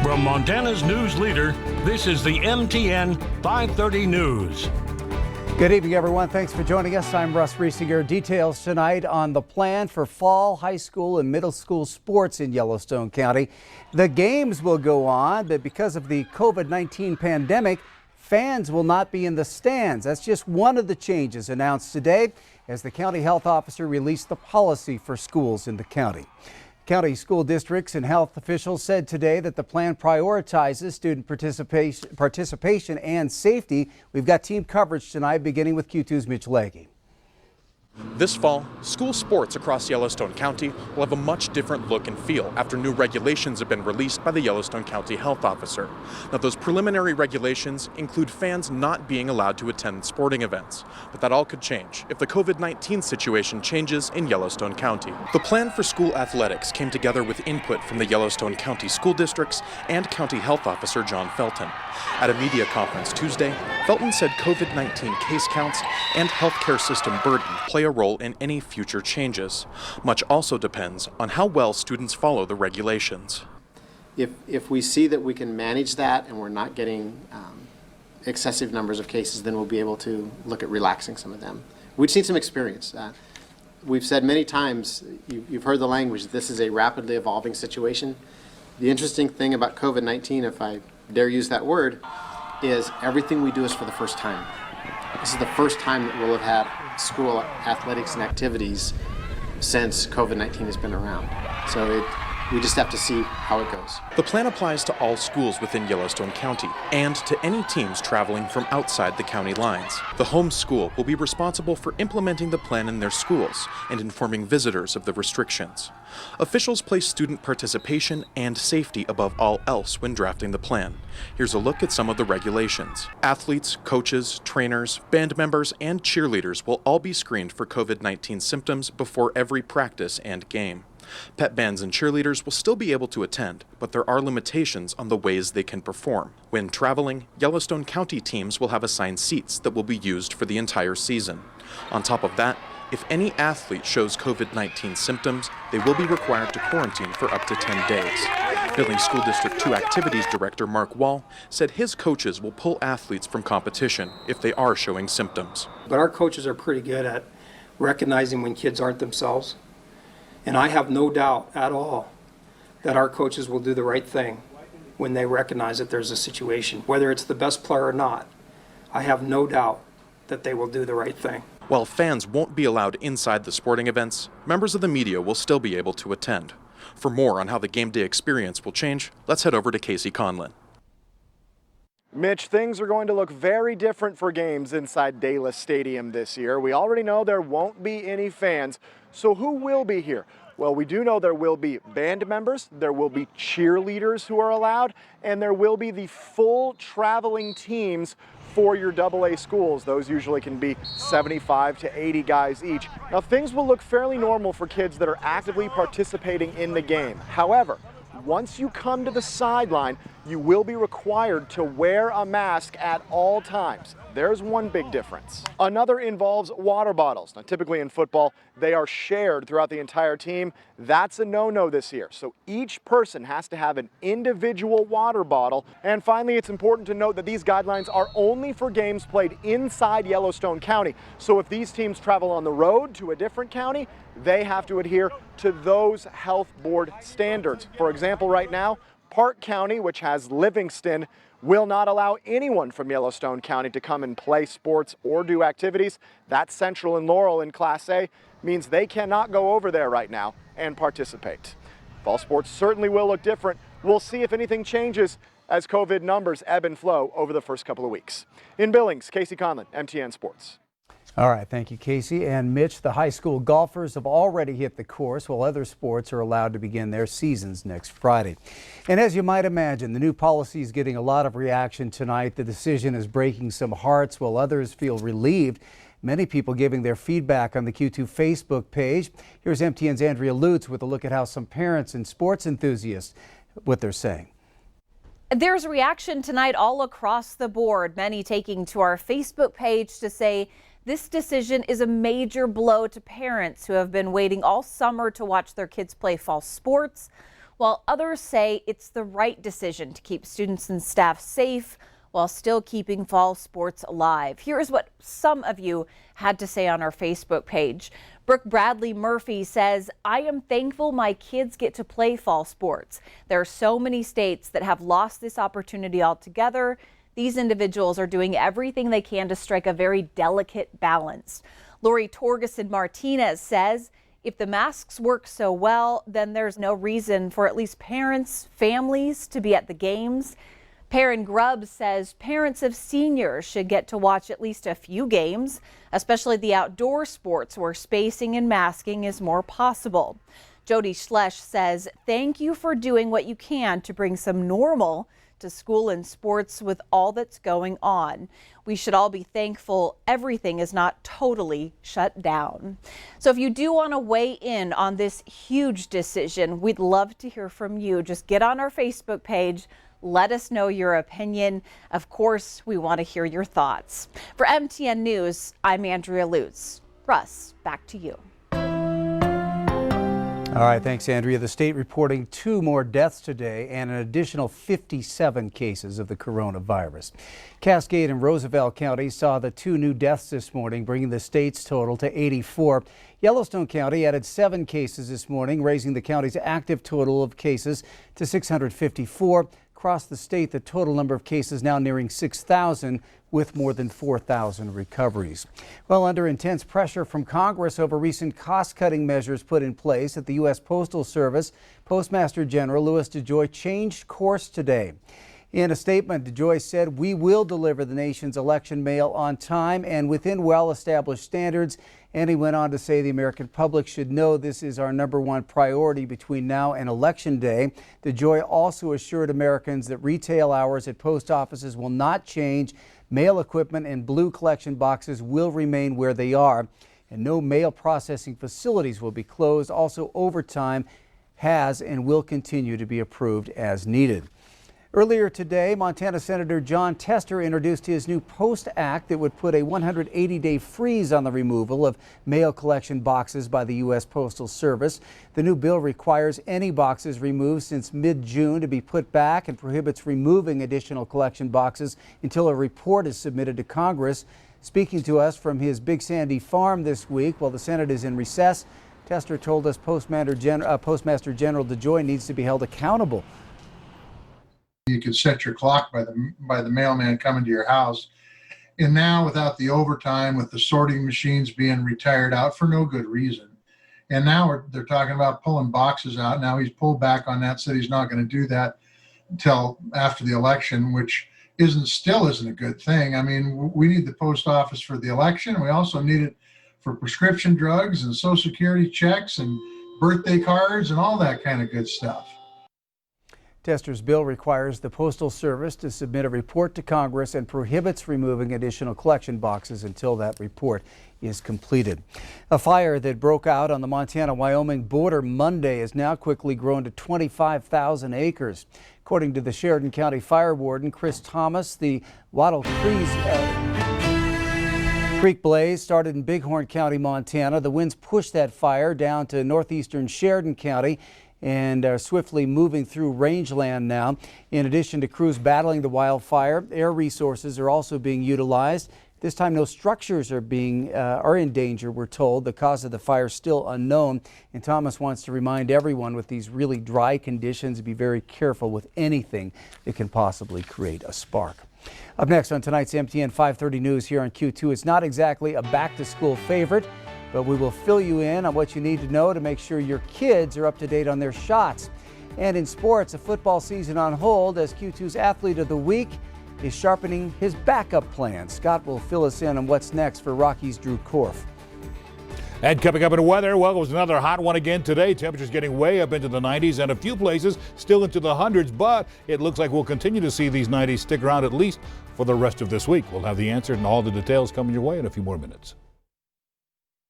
From Montana's news leader, this is the MTN 530 News. Good evening, everyone. Thanks for joining us. I'm Russ Riesinger. Details tonight on the plan for fall high school and middle school sports in Yellowstone County. The games will go on, but because of the COVID-19 pandemic, fans will not be in the stands. That's just one of the changes announced today as the county health officer released the policy for schools in the county. County school districts and health officials said today that the plan prioritizes student participation and safety. We've got team coverage tonight, beginning with Q2's Mitch Legge. This fall, school sports across Yellowstone County will have a much different look and feel after new regulations have been released by the Yellowstone County health officer. Now, those preliminary regulations include fans not being allowed to attend sporting events, but that all could change if the COVID-19 situation changes in Yellowstone County. The plan for school athletics came together with input from the Yellowstone County school districts and County Health Officer John Felton. At a media conference Tuesday, Felton said COVID-19 case counts and healthcare system burden play a role in any future changes. Much also depends on how well students follow the regulations. If we see that we can manage that and we're not getting excessive numbers of cases, then we'll be able to look at relaxing some of them. We've seen some experience. We've said many times, you've heard the language, this is a rapidly evolving situation. The interesting thing about COVID-19, if I dare use that word, is everything we do is for the first time. This is the first time that we'll have had school athletics and activities since COVID-19 has been around. So we just have to see how it goes. The plan applies to all schools within Yellowstone County and to any teams traveling from outside the county lines. The home school will be responsible for implementing the plan in their schools and informing visitors of the restrictions. Officials place student participation and safety above all else when drafting the plan. Here's a look at some of the regulations. Athletes, coaches, trainers, band members, and cheerleaders will all be screened for COVID-19 symptoms before every practice and game. Pep bands and cheerleaders will still be able to attend, but there are limitations on the ways they can perform. When traveling, Yellowstone County teams will have assigned seats that will be used for the entire season. On top of that, if any athlete shows COVID-19 symptoms, they will be required to quarantine for up to 10 days. Billings School District 2 Activities Director Mark Wall said his coaches will pull athletes from competition if they are showing symptoms. But our coaches are pretty good at recognizing when kids aren't themselves. And I have no doubt at all that our coaches will do the right thing when they recognize that there's a situation. Whether it's the best player or not, I have no doubt that they will do the right thing. While fans won't be allowed inside the sporting events, members of the media will still be able to attend. For more on how the game day experience will change, let's head over to Casey Conlin. Mitch, things are going to look very different for games inside Dallas Stadium this year. We already know there won't be any fans, so who will be here? Well, we do know there will be band members, there will be cheerleaders who are allowed, and there will be the full traveling teams for your AA schools. Those usually can be 75 to 80 guys each. Now, things will look fairly normal for kids that are actively participating in the game. However, once you come to the sideline, you will be required to wear a mask at all times. There's one big difference. Another involves water bottles. Now, typically in football, they are shared throughout the entire team. That's a no-no this year. So each person has to have an individual water bottle. And finally, it's important to note that these guidelines are only for games played inside Yellowstone County. So if these teams travel on the road to a different county, they have to adhere to those health board standards. For example, right now, Park County, which has Livingston, will not allow anyone from Yellowstone County to come and play sports or do activities. That's Central and Laurel in Class A, means they cannot go over there right now and participate. Fall sports certainly will look different. We'll see if anything changes as COVID numbers ebb and flow over the first couple of weeks. In Billings, Casey Conlin, MTN Sports. All right, thank you, Casey. And Mitch, the high school golfers have already hit the course, while other sports are allowed to begin their seasons next Friday. And as you might imagine, the new policy is getting a lot of reaction tonight. The decision is breaking some hearts, while others feel relieved. Many people giving their feedback on the Q2 Facebook page. Here's MTN's Andrea Lutz with a look at how some parents and sports enthusiasts, what they're saying. There's a reaction tonight all across the board, many taking to our Facebook page to say this decision is a major blow to parents who have been waiting all summer to watch their kids play fall sports. while others say it's the right decision to keep students and staff safe while still keeping fall sports alive. Here's what some of you had to say on our Facebook page. Brooke Bradley Murphy says, I am thankful my kids get to play fall sports. There are so many states that have lost this opportunity altogether. These individuals are doing everything they can to strike a very delicate balance. Lori Torgeson Martinez says, if the masks work so well, then there's no reason for at least parents, families to be at the games. Perrin Grubbs says parents of seniors should get to watch at least a few games, especially the outdoor sports where spacing and masking is more possible. Jody Schlesch says, thank you for doing what you can to bring some normal to school and sports with all that's going on. We should all be thankful everything is not totally shut down. So if you do want to weigh in on this huge decision, we'd love to hear from you. Just get on our Facebook page. Let us know your opinion. Of course, we want to hear your thoughts. For MTN News, I'm Andrea Lutz. Russ, back to you. All right, thanks, Andrea. The state reporting 2 more deaths today and an additional 57 cases of the coronavirus. Cascade and Roosevelt County saw the 2 new deaths this morning, bringing the state's total to 84. Yellowstone County added 7 cases this morning, raising the county's active total of cases to 654. Across the state, the total number of cases now nearing 6,000, with more than 4,000 recoveries. Well, under intense pressure from Congress over recent cost-cutting measures put in place at the U.S. Postal Service, Postmaster General Louis DeJoy changed course today. In a statement, DeJoy said, we will deliver the nation's election mail on time and within well-established standards. And he went on to say the American public should know this is our #1 priority between now and Election Day. DeJoy also assured Americans that retail hours at post offices will not change. Mail equipment and blue collection boxes will remain where they are, and no mail processing facilities will be closed. Also, overtime has and will continue to be approved as needed. Earlier today, Montana Senator Jon Tester introduced his new Post Act that would put a 180-day freeze on the removal of mail collection boxes by the U.S. Postal Service. The new bill requires any boxes removed since mid-June to be put back and prohibits removing additional collection boxes until a report is submitted to Congress. Speaking to us from his Big Sandy farm this week while the Senate is in recess, Tester told us Postmaster General DeJoy needs to be held accountable. You could set your clock by the mailman coming to your house. And now without the overtime, with the sorting machines being retired out for no good reason. And now they're talking about pulling boxes out. Now he's pulled back on that, said he's not going to do that until after the election, which still isn't a good thing. I mean, we need the post office for the election. We also need it for prescription drugs and Social Security checks and birthday cards and all that kind of good stuff. Tester's bill requires the Postal Service to submit a report to Congress and prohibits removing additional collection boxes until that report is completed. A fire that broke out on the Montana-Wyoming border Monday has now quickly grown to 25,000 acres. According to the Sheridan County Fire Warden, Chris Thomas, the Wattle Creek blaze started in Bighorn County, Montana. The winds pushed that fire down to northeastern Sheridan County and are swiftly moving through rangeland now. In addition to crews battling the wildfire, air resources are also being utilized. This time, no structures are in danger, we're told. The cause of the fire still unknown. And Thomas wants to remind everyone with these really dry conditions to be very careful with anything that can possibly create a spark. Up next on tonight's MTN 530 News here on Q2, it's not exactly a back-to-school favorite, but we will fill you in on what you need to know to make sure your kids are up to date on their shots. And in sports, a football season on hold as Q2's Athlete of the Week is sharpening his backup plan. Scott will fill us in on what's next for Rockies' Drew Korf. And coming up in the weather, well, it was another hot one again today. Temperatures getting way up into the 90s and a few places still into the hundreds, but it looks like we'll continue to see these 90s stick around at least for the rest of this week. We'll have the answer and all the details coming your way in a few more minutes.